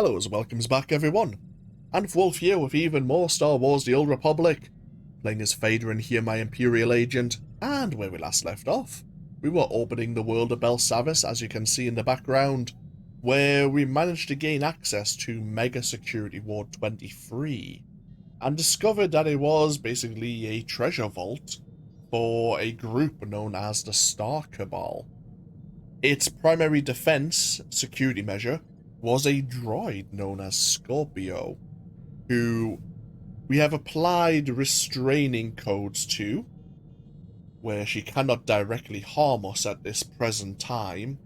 Hello, welcomes back everyone, and Wolf here with even more Star Wars The Old Republic, playing as Vaedren here, my Imperial Agent, and where we last left off, we were orbiting the world of Belsavis, as you can see in the background, where we managed to gain access to Mega Security Ward 23, and discovered that it was basically a treasure vault for a group known as the Star Cabal. Its primary defense security measure was a droid known as Scorpio, who we have applied restraining codes to, where she cannot directly harm us at this present time,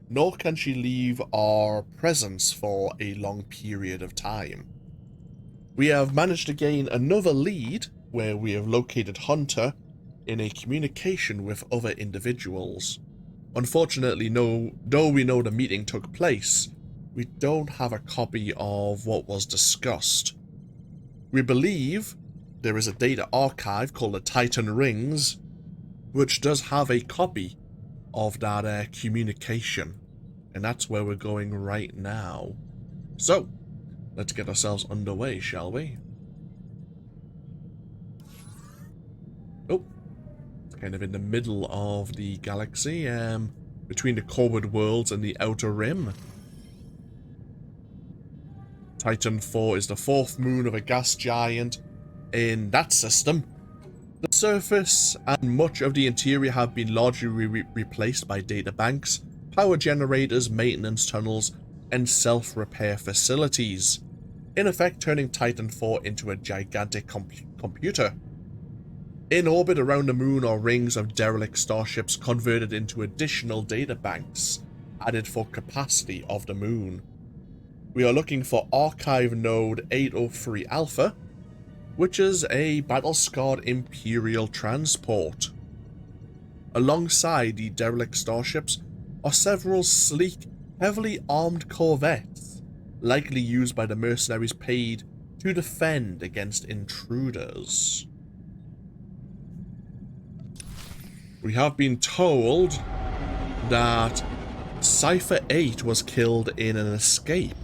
nor can she leave our presence for a long period of time. We have managed to gain another lead, where we have located Hunter in a communication with other individuals. Unfortunately, though we know the meeting took place, we don't have a copy of what was discussed. We believe there is a data archive called the Tytun Rings, which does have a copy of that communication, and that's where we're going right now. So, let's get ourselves underway, shall we? Oh, it's kind of in the middle of the galaxy, between the Corward worlds and the Outer Rim. Titan 4 is the fourth moon of a gas giant in that system. The surface and much of the interior have been largely replaced by data banks, power generators, maintenance tunnels, and self-repair facilities, in effect turning Titan 4 into a gigantic computer. In orbit around the moon are rings of derelict starships converted into additional data banks, added for capacity of the moon. We are looking for Archive Node 803 Alpha, which is a battle-scarred Imperial transport. Alongside the derelict starships are several sleek, heavily armed corvettes, likely used by the mercenaries paid to defend against intruders. We have been told that Cypher 8 was killed in an escape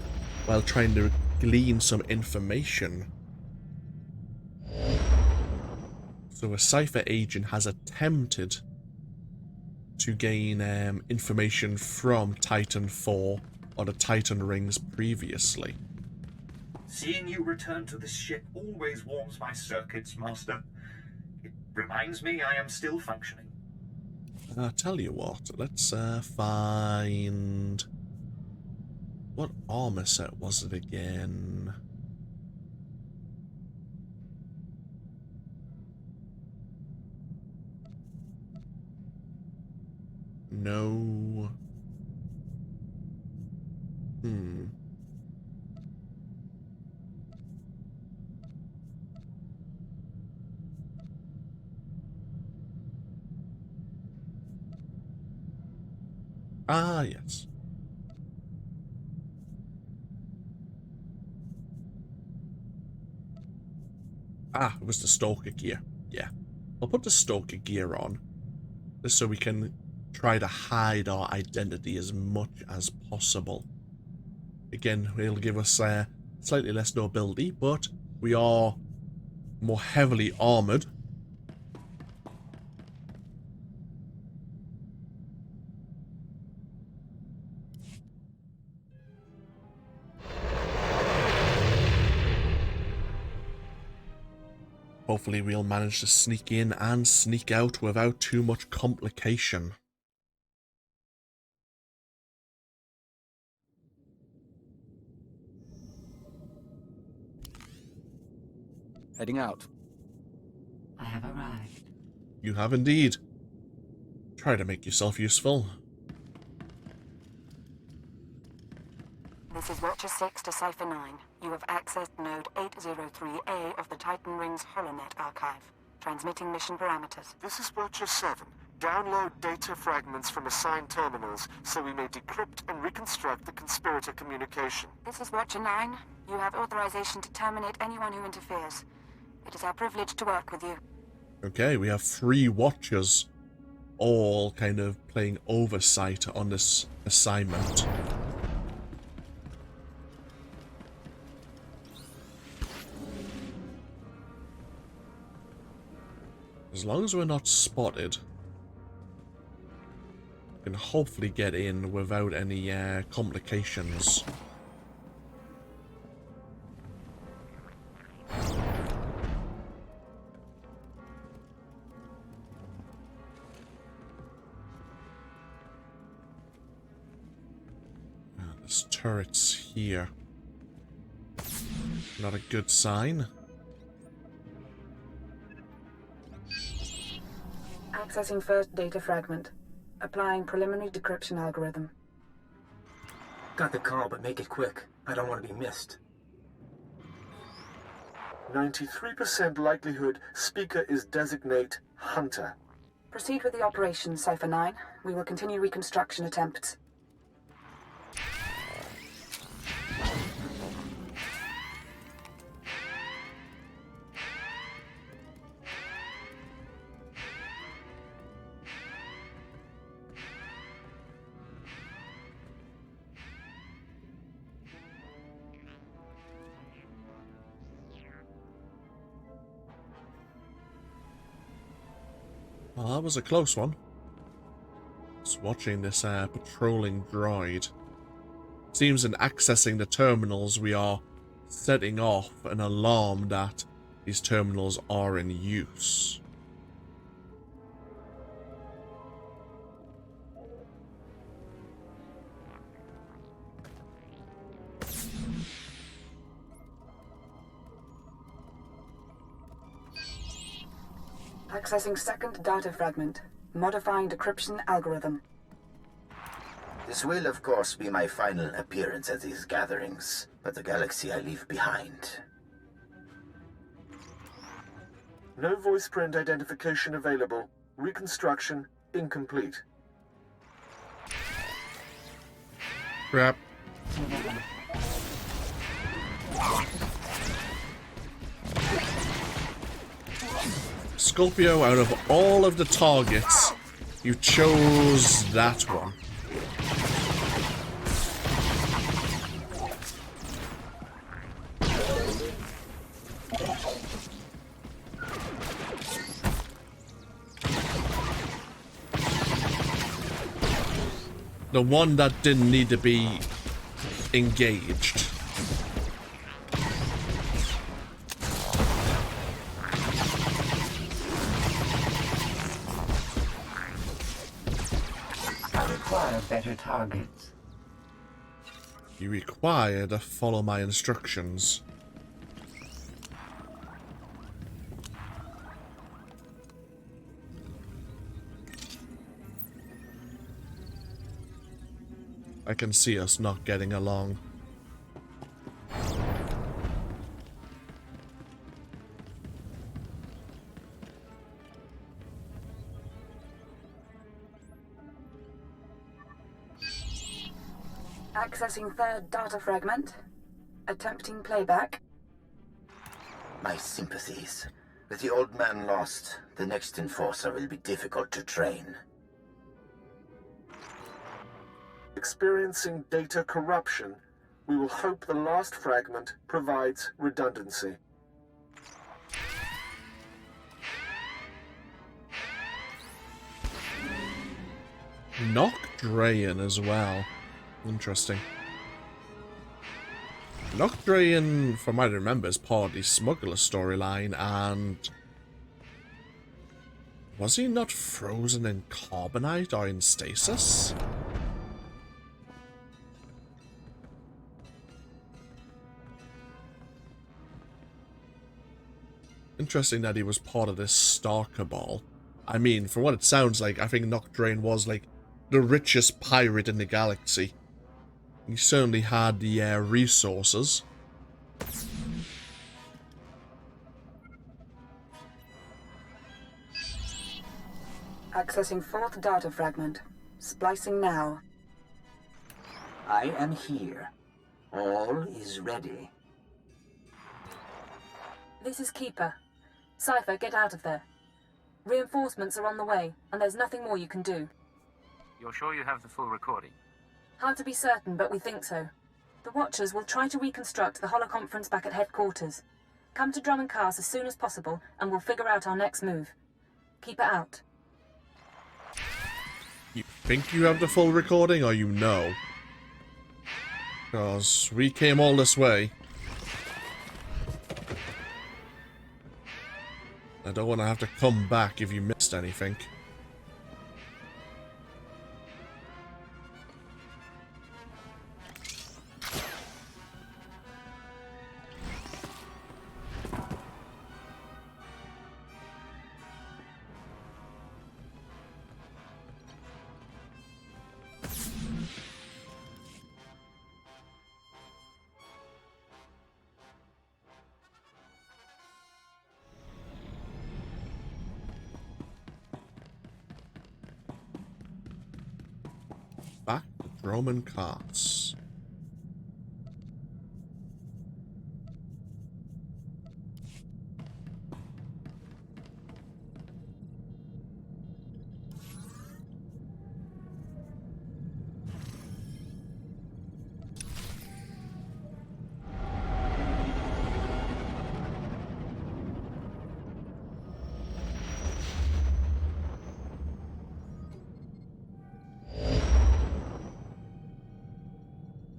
while trying to glean some information. So a Cypher agent has attempted to gain information from Titan 4 or the Tytun Rings previously. Seeing you return to this ship always warms my circuits, Master. It reminds me I am still functioning. I'll tell you what, let's find... What armor set was it again? No. Ah, yes. Ah, it was the Stalker gear. Yeah. I'll put the Stalker gear on, just so we can try to hide our identity as much as possible. Again, it'll give us slightly less nobility, but we are more heavily armored. Hopefully we'll manage to sneak in and sneak out without too much complication. Heading out. I have arrived. You have indeed. Try to make yourself useful. This is Watcher 6 to Cypher 9. You have accessed Node 803A of the Tytun Rings HoloNet archive. Transmitting mission parameters. This is Watcher 7. Download data fragments from assigned terminals so we may decrypt and reconstruct the conspirator communication. This is Watcher 9. You have authorization to terminate anyone who interferes. It is our privilege to work with you. Okay, we have 3 Watchers, all kind of playing oversight on this assignment. As long as we're not spotted, we can hopefully get in without any complications. There's turrets here. Not a good sign. Accessing first data fragment. Applying preliminary decryption algorithm. Got the call, but make it quick. I don't want to be missed. 93% likelihood speaker is designate Hunter. Proceed with the operation, Cipher 9. We will continue reconstruction attempts. Well, that was a close one. Just watching this patrolling droid. Seems in accessing the terminals we are setting off an alarm that these terminals are in use. Accessing second data fragment. Modifying decryption algorithm. This will, of course, be my final appearance at these gatherings, but the galaxy I leave behind. No voice print identification available. Reconstruction incomplete. Crap. Scorpio, out of all of the targets, you chose that one. The one that didn't need to be engaged. Better targets. You require to follow my instructions. I can see us not getting along. Accessing third data fragment. Attempting playback. My sympathies. With the old man lost, the next enforcer will be difficult to train. Experiencing data corruption. We will hope the last fragment provides redundancy. Knock Drayan as well. Interesting. Knock Drayan, from what I remember, is part of the smuggler storyline, and was he not frozen in carbonite or in stasis? Interesting that he was part of this Star Cabal. I mean, from what it sounds like, I think Knock Drayan was like the richest pirate in the galaxy. He certainly had the resources. Accessing fourth data fragment. Splicing now. I am here. All is ready. This is Keeper. Cipher, get out of there. Reinforcements are on the way, and there's nothing more you can do. You're sure you have the full recording? Hard to be certain, but we think so. The Watchers will try to reconstruct the holoconference back at headquarters. Come to Drum and Cars as soon as possible, and we'll figure out our next move. Keep it out. You think you have the full recording, or you know? Because we came all this way. I don't want to have to come back if you missed anything. Back to Roman carts.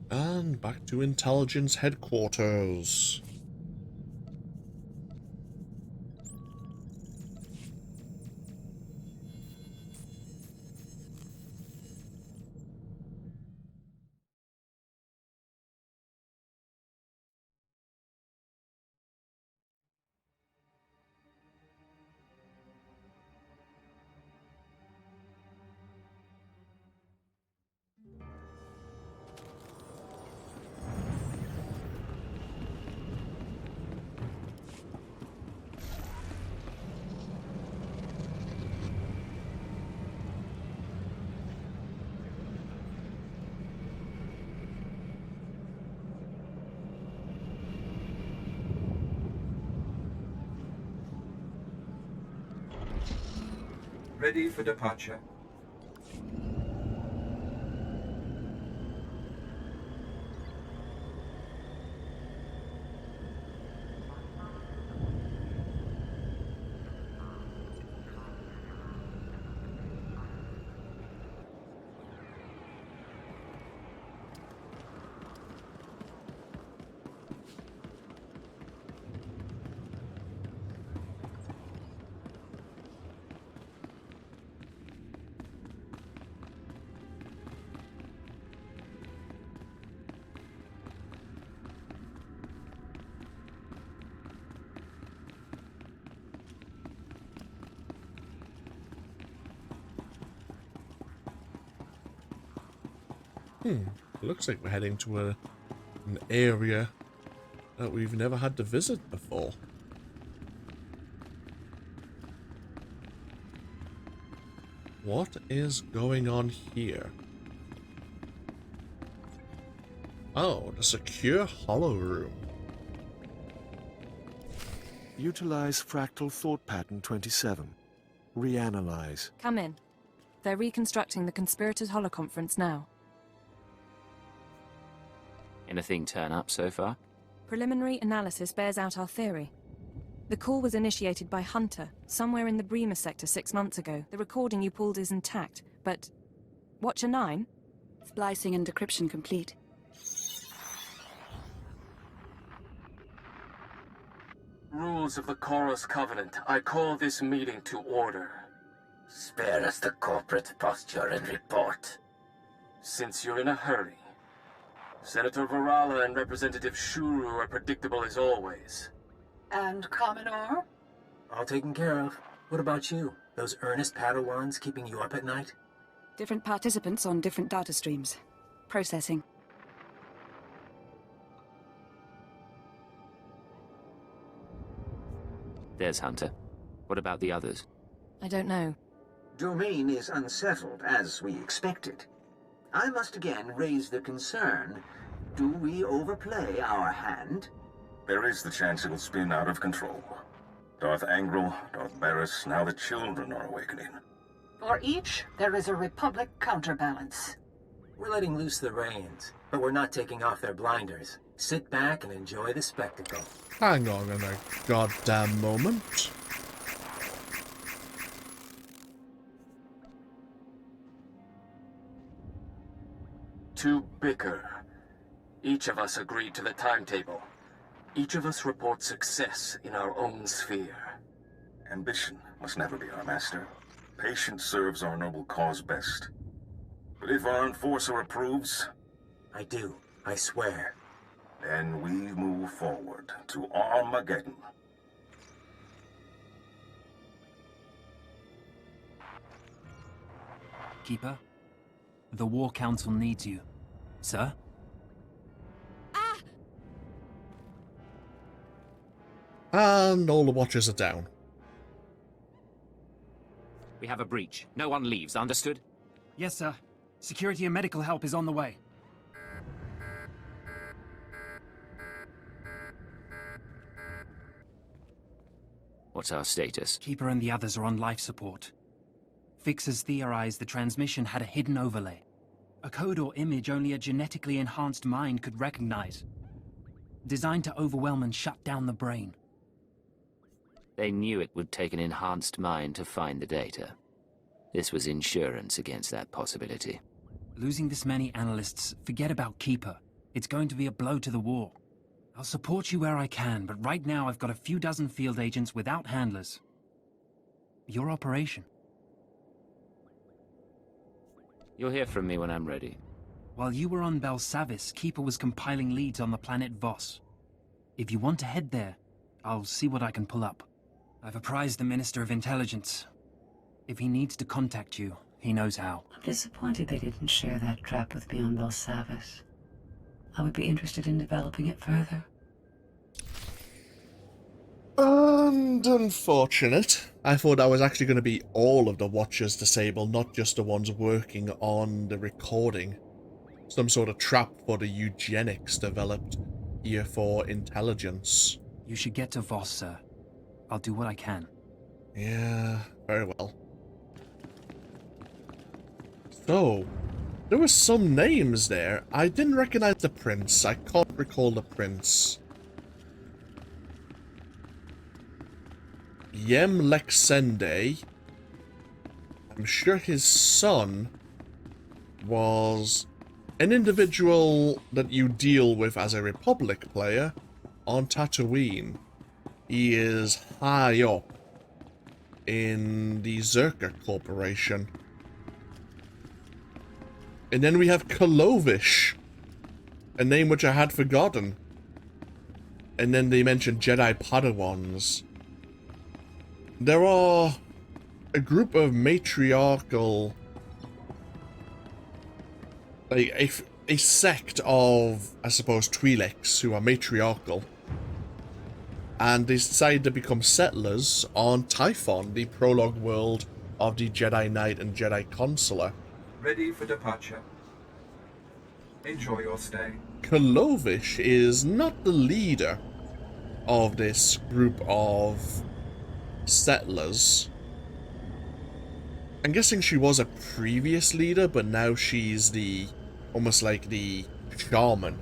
And back to Intelligence Headquarters. Ready for departure. Looks like we're heading to an area that we've never had to visit before. What is going on here? Oh, the secure hollow room. Utilize fractal thought pattern 27. Reanalyze. Come in. They're reconstructing the Conspirators Holoconference now. Anything turn up so far? Preliminary analysis bears out our theory. The call was initiated by Hunter, somewhere in the Bremer sector 6 months ago. The recording you pulled is intact, but... Watcher 9? Splicing and decryption complete. Rules of the Chorus Covenant. I call this meeting to order. Spare us the corporate posture and report. Since you're in a hurry. Senator Varala and Representative Shuru are predictable as always. And Commodore? All taken care of. What about you? Those earnest Padawans keeping you up at night? Different participants on different data streams. Processing. There's Hunter. What about the others? I don't know. Domain is unsettled, as we expected. I must again raise the concern. Do we overplay our hand? There is the chance it'll spin out of control. Darth Angral, Darth Barris, now the children are awakening. For each, there is a Republic counterbalance. We're letting loose the reins, but we're not taking off their blinders. Sit back and enjoy the spectacle. Hang on a goddamn moment. to bicker. Each of us agreed to the timetable. Each of us reports success in our own sphere. Ambition must never be our master. Patience serves our noble cause best. But if our enforcer approves, I do, I swear. then we move forward to Armageddon. Keeper, the War Council needs you. Sir? And all the watchers are down. We have a breach. No one leaves, understood? Yes, sir. Security and medical help is on the way. What's our status? Keeper and the others are on life support. Fixers theorized the transmission had a hidden overlay. A code or image only a genetically enhanced mind could recognize. Designed to overwhelm and shut down the brain. They knew it would take an enhanced mind to find the data. This was insurance against that possibility. Losing this many analysts, forget about Keeper. It's going to be a blow to the war. I'll support you where I can, but right now I've got a few dozen field agents without handlers. Your operation. You'll hear from me when I'm ready. While you were on Belsavis, Keeper was compiling leads on the planet Voss. If you want to head there, I'll see what I can pull up. I've apprised the Minister of Intelligence. If he needs to contact you, he knows how. I'm disappointed they didn't share that trap with me on Belsavis. I would be interested in developing it further. And unfortunate. I thought that was actually going to be all of the watchers disabled, not just the ones working on the recording. Some sort of trap for the eugenics developed here for intelligence. You should get to Voss, sir. I'll do what I can. Yeah, very well. So, there were some names there. I didn't recognize the prince. I can't recall the prince. Yem Lexende. I'm sure his son was an individual that you deal with as a Republic player on Tatooine. He is high up in the Zerka Corporation. And then we have Kalovish, a name which I had forgotten. And then they mentioned Jedi Padawans. There are a group of matriarchal, like a sect of, I suppose, Twi'leks who are matriarchal. And they decided to become settlers on Typhon, the prologue world of the Jedi Knight and Jedi Consular. Ready for departure. Enjoy your stay. Kalovish is not the leader of this group of settlers. I'm guessing she was a previous leader, but now she's the, almost like the shaman.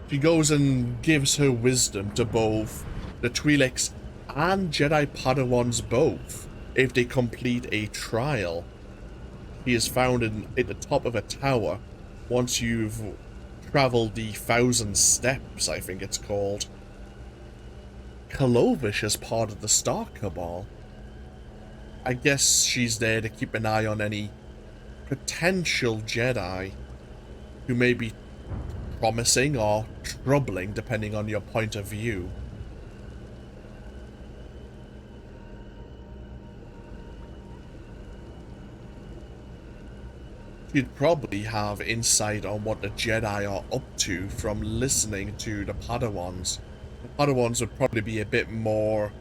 She goes and gives her wisdom to both the Twi'leks and Jedi Padawans both, if they complete a trial. He is found at the top of a tower once you've traveled the 1,000 steps, I think it's called. Kalovish is part of the Star Cabal. I guess she's there to keep an eye on any potential Jedi who may be promising or troubling, depending on your point of view. She'd probably have insight on what the Jedi are up to from listening to the Padawans. The Padawans would probably be a bit more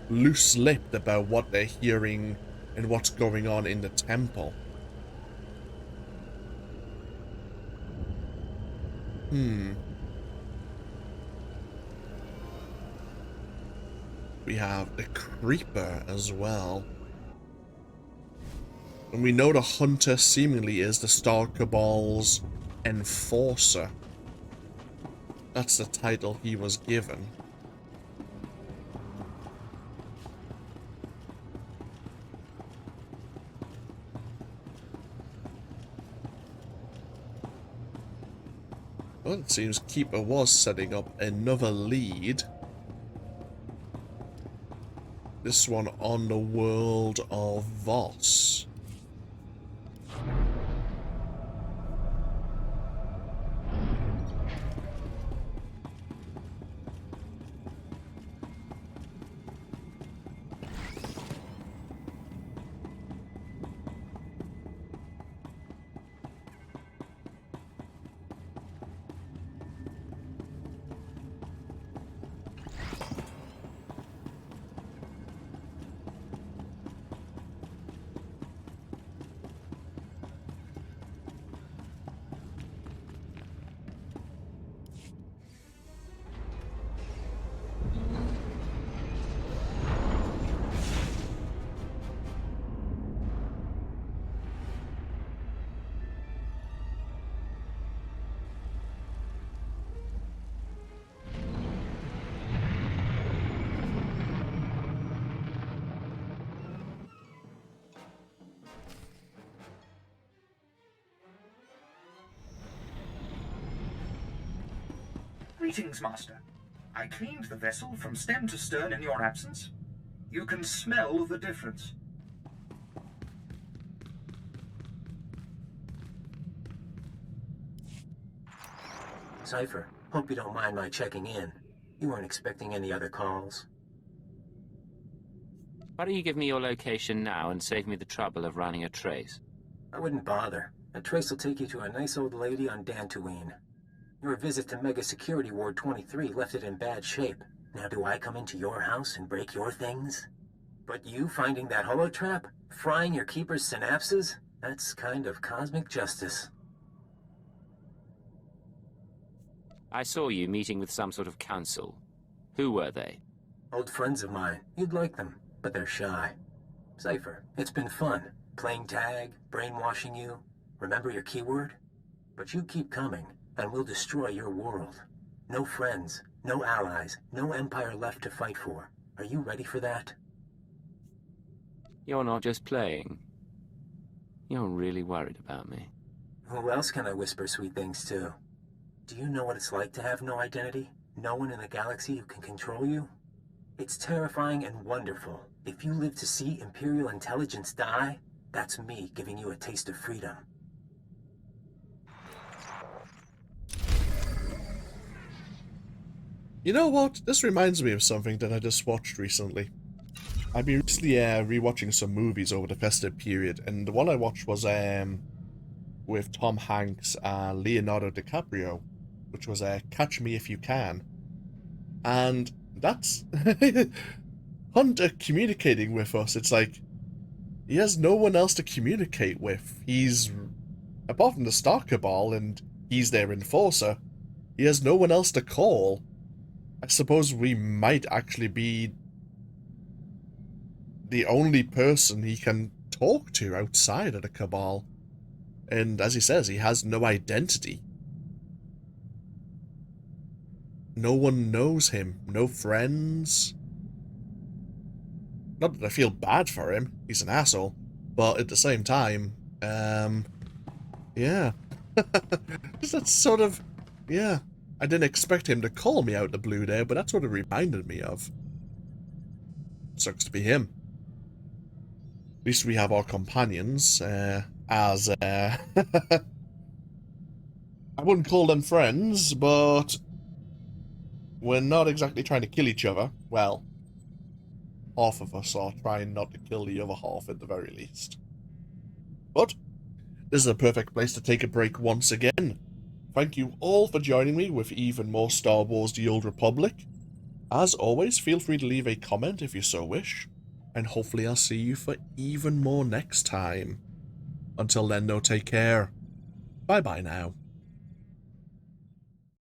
loose-lipped about what they're hearing and what's going on in the temple. We have the Creeper as well. And we know the Hunter seemingly is the Star Cabal's enforcer. That's the title he was given. Well, it seems Keeper was setting up another lead. This one on the world of Voss. Greetings, Master. I cleaned the vessel from stem to stern in your absence. You can smell the difference. Cypher, hope you don't mind my checking in. You weren't expecting any other calls? Why don't you give me your location now and save me the trouble of running a trace? I wouldn't bother. A trace will take you to a nice old lady on Dantooine. Your visit to Mega Security Ward 23 left it in bad shape. Now do I come into your house and break your things? But you finding that holotrap? Frying your keeper's synapses? That's kind of cosmic justice. I saw you meeting with some sort of council. Who were they? Old friends of mine. You'd like them, but they're shy. Cypher, it's been fun. Playing tag, brainwashing you. Remember your keyword? But you keep coming, and we'll destroy your world. No friends, no allies, no empire left to fight for. Are you ready for that? You're not just playing. You're really worried about me. Who else can I whisper sweet things to? Do you know what it's like to have no identity? No one in the galaxy who can control you? It's terrifying and wonderful. If you live to see Imperial intelligence die, that's me giving you a taste of freedom. You know what? This reminds me of something that I just watched recently. I've been recently rewatching some movies over the festive period, and the one I watched was with Tom Hanks and Leonardo DiCaprio, which was Catch Me If You Can. And that's Hunter communicating with us. It's like, he has no one else to communicate with. He's, apart from the Star Cabal, and he's their enforcer, he has no one else to call. I suppose we might actually be the only person he can talk to outside of the Cabal. And as he says, he has no identity. No one knows him. No friends. Not that I feel bad for him. He's an asshole. But at the same time, yeah. That's sort of, yeah. I didn't expect him to call me out the blue there, but that's what it reminded me of. Sucks to be him. At least we have our companions, as, I wouldn't call them friends, but we're not exactly trying to kill each other. Well, half of us are trying not to kill the other half at the very least. But this is a perfect place to take a break once again. Thank you all for joining me with even more Star Wars The Old Republic. As always, feel free to leave a comment if you so wish, and hopefully I'll see you for even more next time. Until then, though, take care. Bye-bye now.